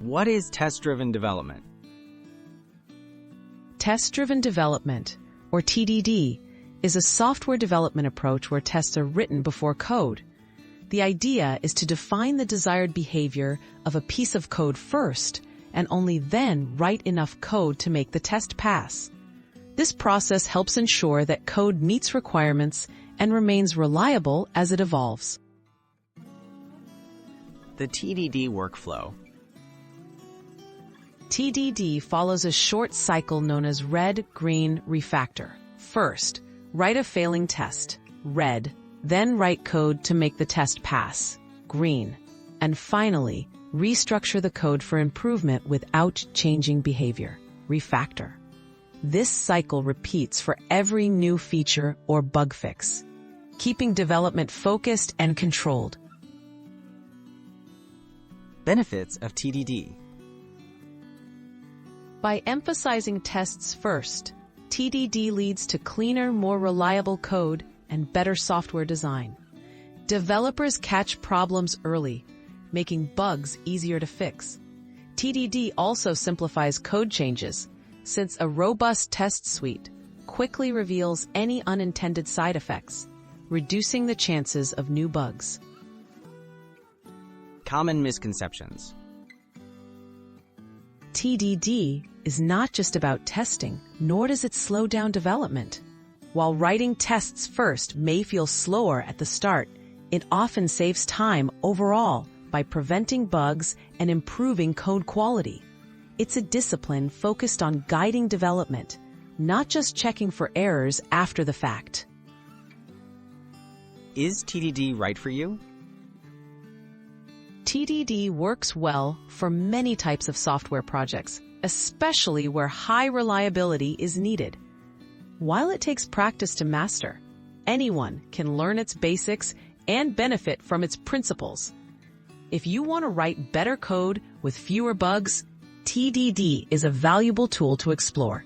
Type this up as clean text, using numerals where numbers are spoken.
What is test-driven development? Test-driven development, or TDD, is a software development approach where tests are written before code. The idea is to define the desired behavior of a piece of code first, and only then write enough code to make the test pass. This process helps ensure that code meets requirements and remains reliable as it evolves. The TDD workflow. TDD follows a short cycle known as Red-Green-Refactor. First, write a failing test, red, then write code to make the test pass, green, and finally, restructure the code for improvement without changing behavior, refactor. This cycle repeats for every new feature or bug fix, keeping development focused and controlled. Benefits of TDD. By emphasizing tests first, TDD leads to cleaner, more reliable code and better software design. Developers catch problems early, making bugs easier to fix. TDD also simplifies code changes, since a robust test suite quickly reveals any unintended side effects, reducing the chances of new bugs. Common misconceptions. TDD is not just about testing, nor does it slow down development. While writing tests first may feel slower at the start, it often saves time overall by preventing bugs and improving code quality. It's a discipline focused on guiding development, not just checking for errors after the fact. Is TDD right for you? TDD works well for many types of software projects, especially where high reliability is needed. While it takes practice to master, anyone can learn its basics and benefit from its principles. If you want to write better code with fewer bugs, TDD is a valuable tool to explore.